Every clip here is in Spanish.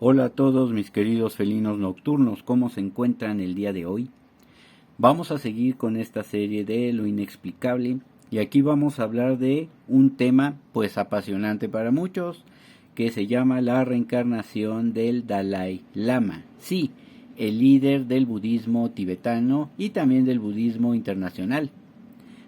Hola a todos mis queridos felinos nocturnos, ¿cómo se encuentran el día de hoy? Vamos a seguir con esta serie de lo inexplicable y aquí vamos a hablar de un tema pues apasionante para muchos que se llama la reencarnación del Dalai Lama. Sí, el líder del budismo tibetano y también del budismo internacional.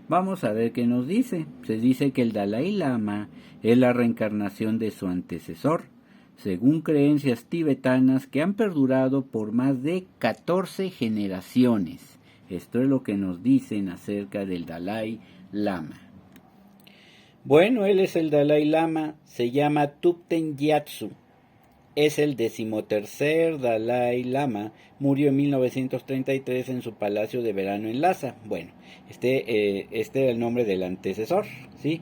Vamos a ver qué nos dice. Se dice que el Dalai Lama es la reencarnación de su antecesor, según creencias tibetanas que han perdurado por más de 14 generaciones. Esto es lo que nos dicen acerca del Dalai Lama. Bueno, él es el Dalai Lama, se llama Thupten Gyatso. Es el 13º Dalai Lama, murió en 1933 en su palacio de verano en Lhasa. Bueno, este era el nombre del antecesor, ¿sí?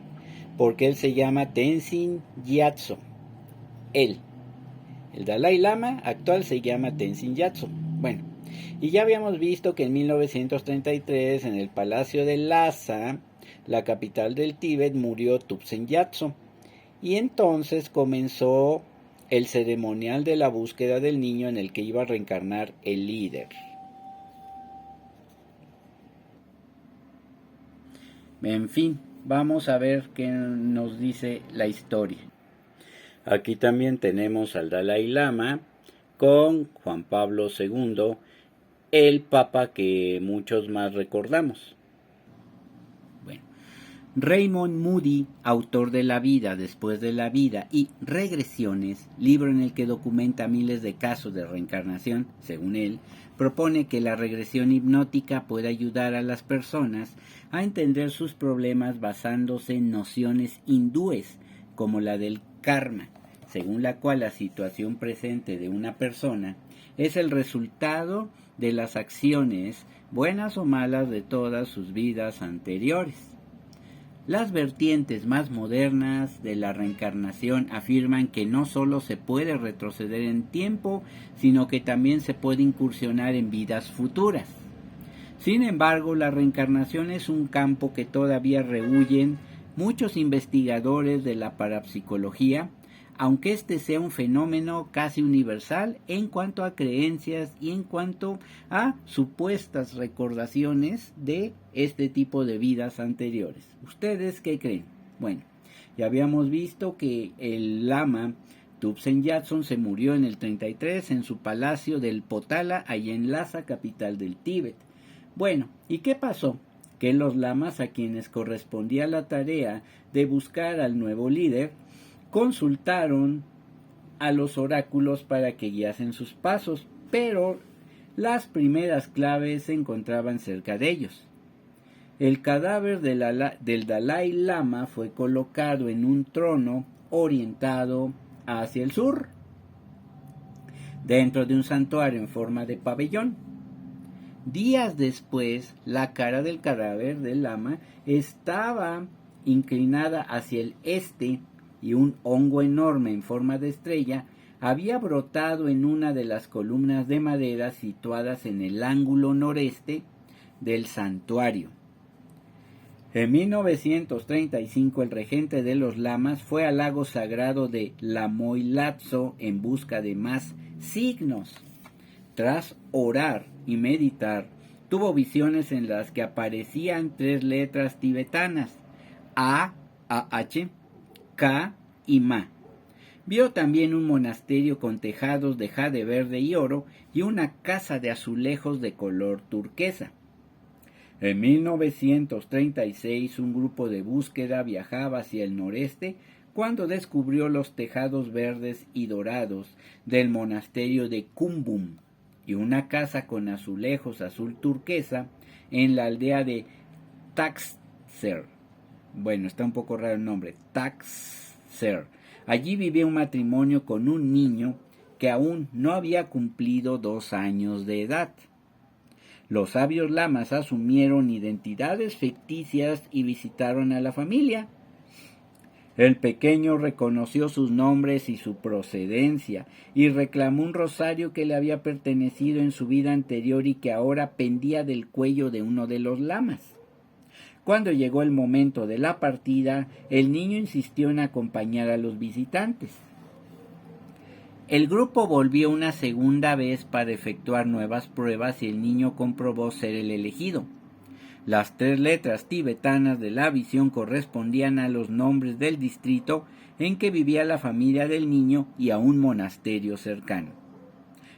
Porque él se llama Tenzin Gyatso. El Dalai Lama actual se llama Tenzin Gyatso. Bueno, y ya habíamos visto que en 1933 en el palacio de Lhasa, la capital del Tíbet, murió Thupten Gyatso. Y entonces comenzó el ceremonial de la búsqueda del niño en el que iba a reencarnar el líder. En fin, vamos a ver qué nos dice la historia. Aquí también tenemos al Dalai Lama con Juan Pablo II, el papa que muchos más recordamos. Raymond Moody, autor de La vida después de la vida y Regresiones, libro en el que documenta miles de casos de reencarnación, según él, propone que la regresión hipnótica puede ayudar a las personas a entender sus problemas basándose en nociones hindúes, como la del karma, según la cual la situación presente de una persona es el resultado de las acciones, buenas o malas, de todas sus vidas anteriores. Las vertientes más modernas de la reencarnación afirman que no solo se puede retroceder en tiempo, sino que también se puede incursionar en vidas futuras. Sin embargo, la reencarnación es un campo que todavía rehuyen muchos investigadores de la parapsicología, aunque este sea un fenómeno casi universal en cuanto a creencias y en cuanto a supuestas recordaciones de este tipo de vidas anteriores. ¿Ustedes qué creen? Bueno, ya habíamos visto que el lama Thupten Gyatso se murió en el 33 en su palacio del Potala, allá en Lhasa, capital del Tíbet. Bueno, ¿y qué pasó? Que los lamas, a quienes correspondía la tarea de buscar al nuevo líder, consultaron a los oráculos para que guiasen sus pasos, pero las primeras claves se encontraban cerca de ellos. El cadáver del Dalai Lama fue colocado en un trono orientado hacia el sur, dentro de un santuario en forma de pabellón. Días después, la cara del cadáver del lama estaba inclinada hacia el este y un hongo enorme en forma de estrella había brotado en una de las columnas de madera situadas en el ángulo noreste del santuario. En 1935 el regente de los lamas fue al lago sagrado de Lamoilatso en busca de más signos. Tras orar y meditar, tuvo visiones en las que aparecían 3 letras tibetanas: A, AH, K y Ma. Vio también un monasterio con tejados de jade verde y oro y una casa de azulejos de color turquesa. En 1936 un grupo de búsqueda viajaba hacia el noreste cuando descubrió los tejados verdes y dorados del monasterio de Kumbum y una casa con azulejos azul turquesa en la aldea de Taxer. Bueno, está un poco raro el nombre, Taxer. Allí vivía un matrimonio con un niño que aún no había cumplido 2 años de edad. Los sabios lamas asumieron identidades ficticias y visitaron a la familia. El pequeño reconoció sus nombres y su procedencia y reclamó un rosario que le había pertenecido en su vida anterior y que ahora pendía del cuello de uno de los lamas. Cuando llegó el momento de la partida, el niño insistió en acompañar a los visitantes. El grupo volvió una segunda vez para efectuar nuevas pruebas y el niño comprobó ser el elegido. Las 3 letras tibetanas de la visión correspondían a los nombres del distrito en que vivía la familia del niño y a un monasterio cercano.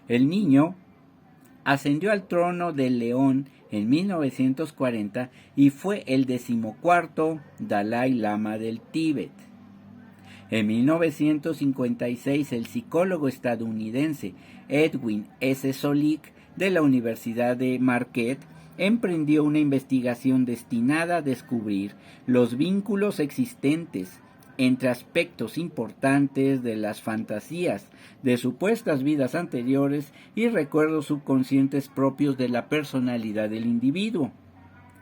El niño ascendió al trono del León en 1940 y fue el 14º Dalai Lama del Tíbet. En 1956, el psicólogo estadounidense Edwin S. Solik de la Universidad de Marquette emprendió una investigación destinada a descubrir los vínculos existentes entre aspectos importantes de las fantasías de supuestas vidas anteriores y recuerdos subconscientes propios de la personalidad del individuo.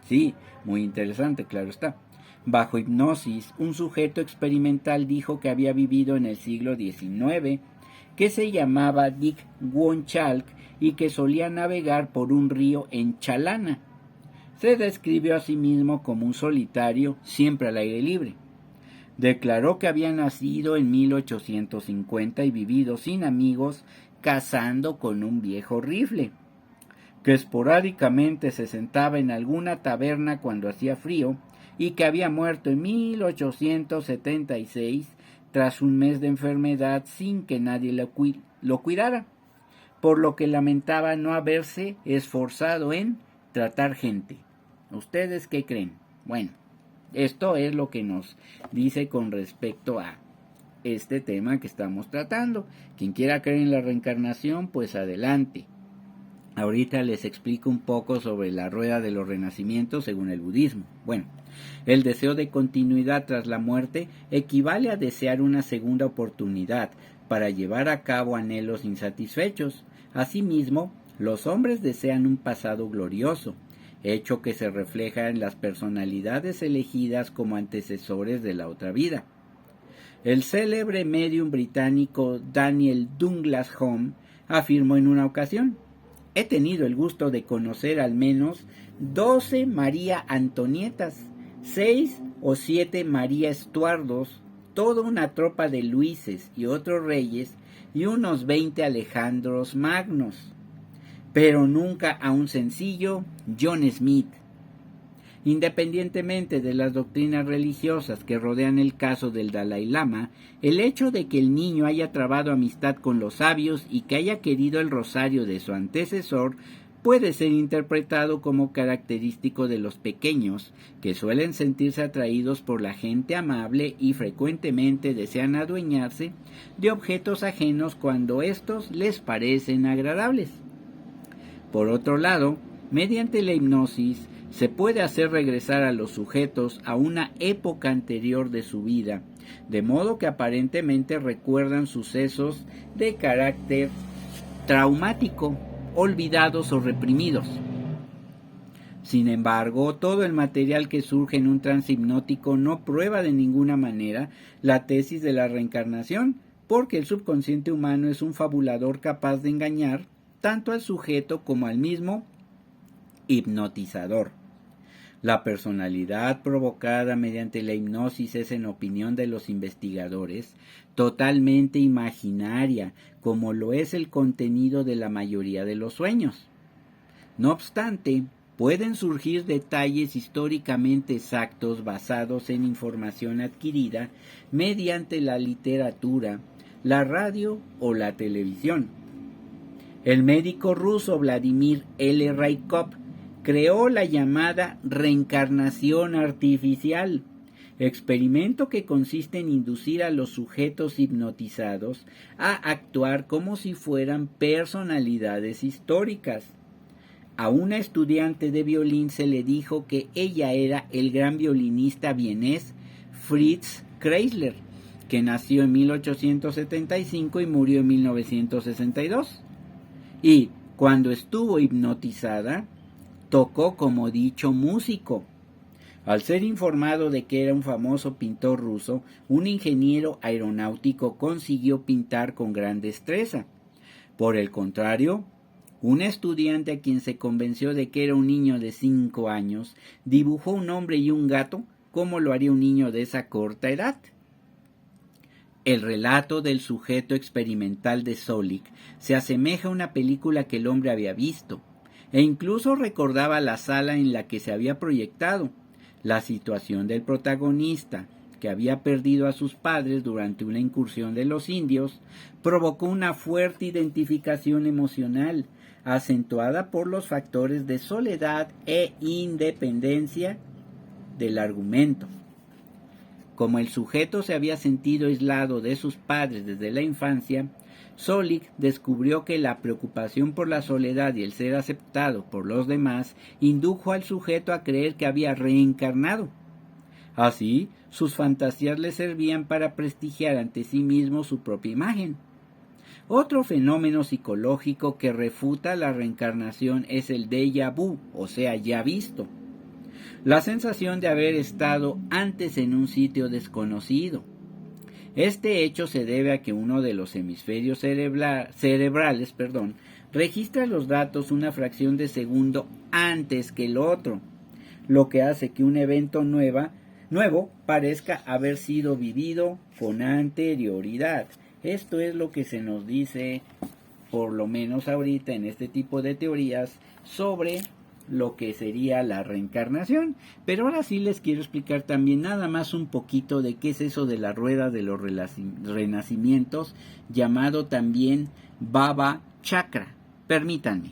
Sí, muy interesante, claro está. Bajo hipnosis, un sujeto experimental dijo que había vivido en el siglo XIX, que se llamaba Dick Wonchalk y que solía navegar por un río en Chalana. Se describió a sí mismo como un solitario, siempre al aire libre. Declaró que había nacido en 1850 y vivido sin amigos, cazando con un viejo rifle, que esporádicamente se sentaba en alguna taberna cuando hacía frío y que había muerto en 1876 tras un mes de enfermedad sin que nadie lo cuidara, por lo que lamentaba no haberse esforzado en tratar gente. ¿Ustedes qué creen? Bueno, esto es lo que nos dice con respecto a este tema que estamos tratando. Quien quiera creer en la reencarnación, pues adelante. Ahorita les explico un poco sobre la rueda de los renacimientos según el budismo. Bueno, el deseo de continuidad tras la muerte equivale a desear una segunda oportunidad para llevar a cabo anhelos insatisfechos. Asimismo, los hombres desean un pasado glorioso, hecho que se refleja en las personalidades elegidas como antecesores de la otra vida. El célebre médium británico Daniel Douglas Home afirmó en una ocasión: he tenido el gusto de conocer al menos 12 María Antonietas, 6 o 7 María Estuardos, toda una tropa de Luises y otros reyes y unos 20 Alejandros Magnos, pero nunca a un sencillo John Smith. Independientemente de las doctrinas religiosas que rodean el caso del Dalai Lama, el hecho de que el niño haya trabado amistad con los sabios y que haya querido el rosario de su antecesor puede ser interpretado como característico de los pequeños, que suelen sentirse atraídos por la gente amable y frecuentemente desean adueñarse de objetos ajenos cuando estos les parecen agradables. Por otro lado, mediante la hipnosis, se puede hacer regresar a los sujetos a una época anterior de su vida, de modo que aparentemente recuerdan sucesos de carácter traumático, olvidados o reprimidos. Sin embargo, todo el material que surge en un trance hipnótico no prueba de ninguna manera la tesis de la reencarnación, porque el subconsciente humano es un fabulador capaz de engañar tanto al sujeto como al mismo hipnotizador. La personalidad provocada mediante la hipnosis es, en opinión de los investigadores, totalmente imaginaria, como lo es el contenido de la mayoría de los sueños. No obstante, pueden surgir detalles históricamente exactos basados en información adquirida mediante la literatura, la radio o la televisión. El médico ruso Vladimir L. Rykov creó la llamada reencarnación artificial, experimento que consiste en inducir a los sujetos hipnotizados a actuar como si fueran personalidades históricas. A una estudiante de violín se le dijo que ella era el gran violinista vienés Fritz Kreisler, que nació en 1875 y murió en 1962. Y cuando estuvo hipnotizada, tocó como dicho músico. Al ser informado de que era un famoso pintor ruso, un ingeniero aeronáutico consiguió pintar con gran destreza. Por el contrario, un estudiante a quien se convenció de que era un niño de 5 años, dibujó un hombre y un gato como lo haría un niño de esa corta edad. El relato del sujeto experimental de Zolich se asemeja a una película que el hombre había visto, e incluso recordaba la sala en la que se había proyectado. La situación del protagonista, que había perdido a sus padres durante una incursión de los indios, provocó una fuerte identificación emocional, acentuada por los factores de soledad e independencia del argumento. Como el sujeto se había sentido aislado de sus padres desde la infancia, Zolich descubrió que la preocupación por la soledad y el ser aceptado por los demás indujo al sujeto a creer que había reencarnado. Así, sus fantasías le servían para prestigiar ante sí mismo su propia imagen. Otro fenómeno psicológico que refuta la reencarnación es el déjà vu, o sea, ya visto. La sensación de haber estado antes en un sitio desconocido. Este hecho se debe a que uno de los hemisferios cerebrales registra los datos una fracción de segundo antes que el otro, lo que hace que un evento nuevo parezca haber sido vivido con anterioridad. Esto es lo que se nos dice, por lo menos ahorita en este tipo de teorías, sobre lo que sería la reencarnación. Pero ahora sí les quiero explicar también nada más un poquito de qué es eso de la rueda de los renacimientos, llamado también Baba Chakra. Permítanme.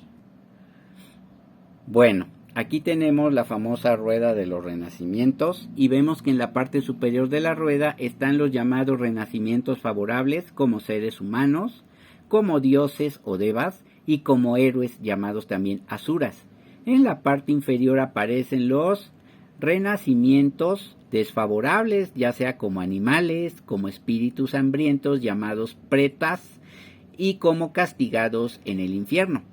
Bueno, aquí tenemos la famosa rueda de los renacimientos y vemos que en la parte superior de la rueda están los llamados renacimientos favorables como seres humanos, como dioses o devas y como héroes llamados también asuras. En la parte inferior aparecen los renacimientos desfavorables, ya sea como animales, como espíritus hambrientos llamados pretas y como castigados en el infierno.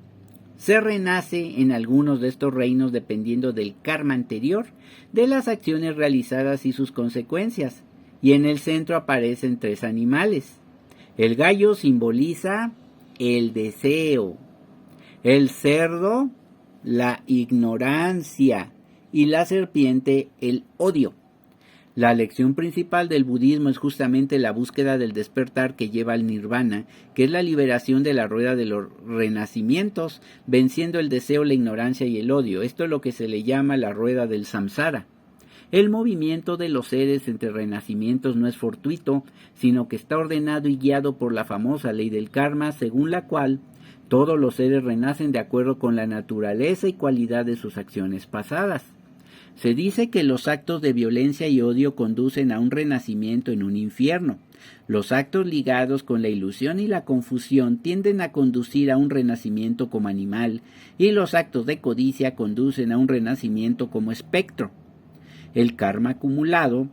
Se renace en algunos de estos reinos dependiendo del karma anterior, de las acciones realizadas y sus consecuencias, y en el centro aparecen 3 animales. El gallo simboliza el deseo, el cerdo la ignorancia y la serpiente el odio. La lección principal del budismo es justamente la búsqueda del despertar que lleva al nirvana, que es la liberación de la rueda de los renacimientos, venciendo el deseo, la ignorancia y el odio. Esto es lo que se le llama la rueda del samsara. El movimiento de los seres entre renacimientos no es fortuito, sino que está ordenado y guiado por la famosa ley del karma, según la cual todos los seres renacen de acuerdo con la naturaleza y cualidad de sus acciones pasadas. Se dice que los actos de violencia y odio conducen a un renacimiento en un infierno. Los actos ligados con la ilusión y la confusión tienden a conducir a un renacimiento como animal, y los actos de codicia conducen a un renacimiento como espectro. El karma acumulado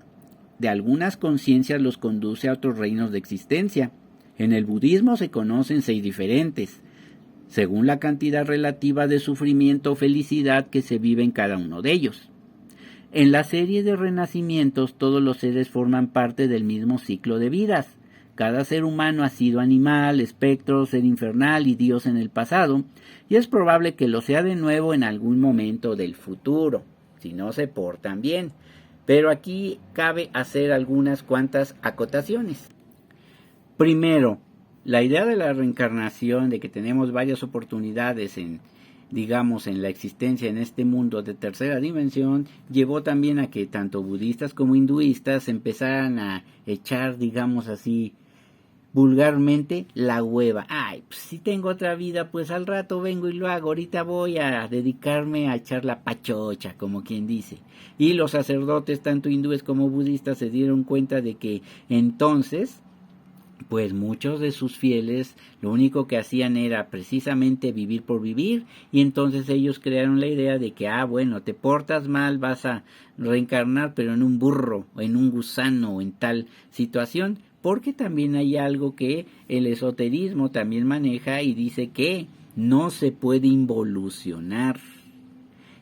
de algunas conciencias los conduce a otros reinos de existencia. En el budismo se conocen 6 diferentes, según la cantidad relativa de sufrimiento o felicidad que se vive en cada uno de ellos. En la serie de renacimientos todos los seres forman parte del mismo ciclo de vidas. Cada ser humano ha sido animal, espectro, ser infernal y dios en el pasado, y es probable que lo sea de nuevo en algún momento del futuro, si no se portan bien. Pero aquí cabe hacer algunas cuantas acotaciones. Primero, la idea de la reencarnación, de que tenemos varias oportunidades en la existencia en este mundo de tercera dimensión, llevó también a que tanto budistas como hinduistas empezaran a echar, vulgarmente, la hueva. Ay, pues si tengo otra vida, pues al rato vengo y lo hago. Ahorita voy a dedicarme a echar la pachocha, como quien dice. Y los sacerdotes, tanto hindúes como budistas, se dieron cuenta de que entonces, pues muchos de sus fieles lo único que hacían era precisamente vivir por vivir, y entonces ellos crearon la idea de que, te portas mal, vas a reencarnar, pero en un burro, o en un gusano, o en tal situación, porque también hay algo que el esoterismo también maneja y dice que no se puede involucionar.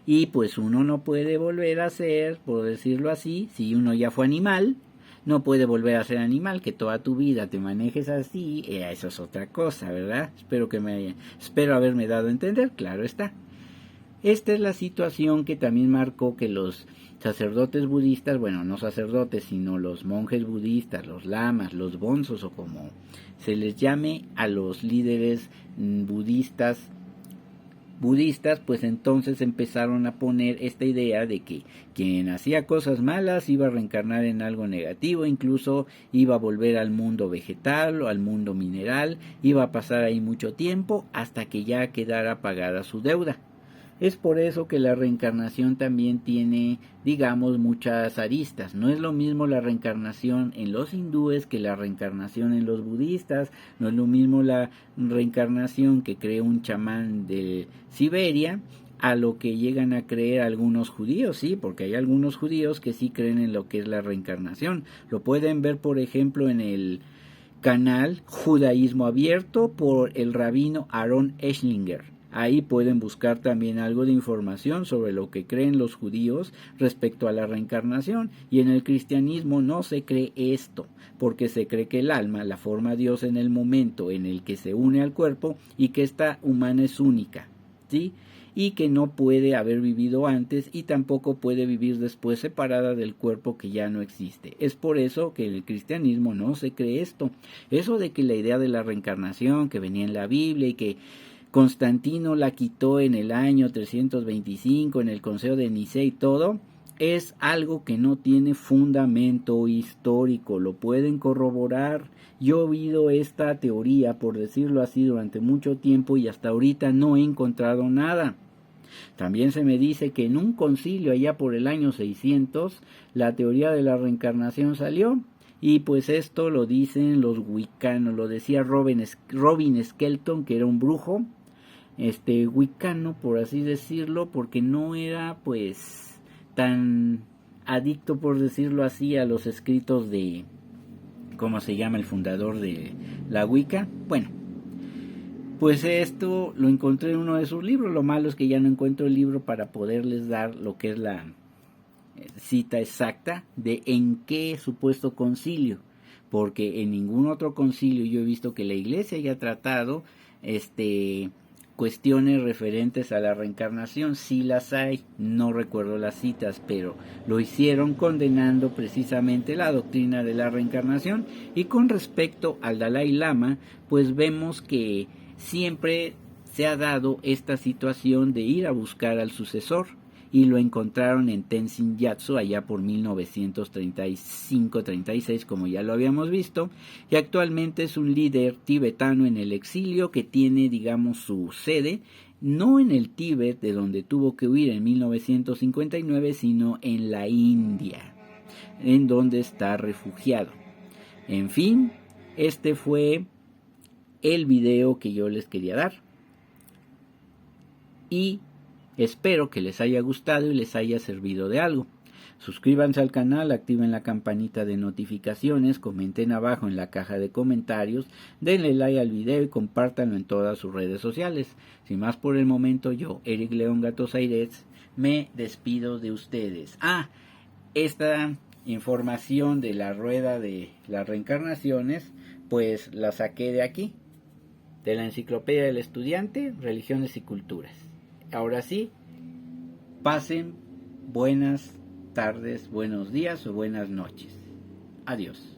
Y pues uno no puede volver a ser, por decirlo así, si uno ya fue animal, no puede volver a ser animal, que toda tu vida te manejes así, eso es otra cosa, ¿verdad? Espero haberme dado a entender, claro está. Esta es la situación que también marcó que los sacerdotes budistas, bueno, no sacerdotes, sino los monjes budistas, los lamas, los bonzos o como se les llame a los líderes budistas, pues entonces empezaron a poner esta idea de que quien hacía cosas malas iba a reencarnar en algo negativo, incluso iba a volver al mundo vegetal o al mundo mineral, iba a pasar ahí mucho tiempo hasta que ya quedara pagada su deuda. Es por eso que la reencarnación también tiene, digamos, muchas aristas. No es lo mismo la reencarnación en los hindúes que la reencarnación en los budistas. No es lo mismo la reencarnación que cree un chamán de Siberia a lo que llegan a creer algunos judíos, sí, porque hay algunos judíos que sí creen en lo que es la reencarnación. Lo pueden ver, por ejemplo, en el canal Judaísmo Abierto por el rabino Aaron Eschlinger. Ahí pueden buscar también algo de información sobre lo que creen los judíos respecto a la reencarnación. Y en el cristianismo no se cree esto, porque se cree que el alma la forma Dios en el momento en el que se une al cuerpo y que esta humana es única, ¿sí? Y que no puede haber vivido antes y tampoco puede vivir después separada del cuerpo que ya no existe. Es por eso que en el cristianismo no se cree esto. Eso de que la idea de la reencarnación que venía en la Biblia y que Constantino la quitó en el año 325 en el Concilio de Nicea y todo, es algo que no tiene fundamento histórico, lo pueden corroborar. Yo he oído esta teoría, por decirlo así, durante mucho tiempo y hasta ahorita no he encontrado nada. También se me dice que en un concilio allá por el año 600 la teoría de la reencarnación salió. Y pues esto lo dicen los wiccanos, lo decía Robin Skelton, que era un brujo, wicano, por así decirlo, porque no era pues tan adicto, por decirlo así, a los escritos de, ¿cómo se llama el fundador de la Wicca? Bueno, pues esto lo encontré en uno de sus libros. Lo malo es que ya no encuentro el libro para poderles dar lo que es la cita exacta de en qué supuesto concilio, porque en ningún otro concilio yo he visto que la iglesia haya tratado cuestiones referentes a la reencarnación. Sí las hay, no recuerdo las citas, pero lo hicieron condenando precisamente la doctrina de la reencarnación. Y con respecto al Dalai Lama, pues vemos que siempre se ha dado esta situación de ir a buscar al sucesor, y lo encontraron en Tenzin Gyatso allá por 1935-36, como ya lo habíamos visto, y actualmente es un líder tibetano en el exilio que tiene, digamos, su sede no en el Tíbet, de donde tuvo que huir en 1959, sino en la India, en donde está refugiado. En fin, este fue el video que yo les quería dar, y espero que les haya gustado y les haya servido de algo. Suscríbanse al canal, activen la campanita de notificaciones, comenten abajo en la caja de comentarios, denle like al video y compártanlo en todas sus redes sociales. Sin más por el momento, yo, Eric León Gatos Airets, me despido de ustedes. Esta información de la rueda de las reencarnaciones, pues la saqué de aquí, de la Enciclopedia del Estudiante, Religiones y Culturas. Ahora sí, pasen buenas tardes, buenos días o buenas noches. Adiós.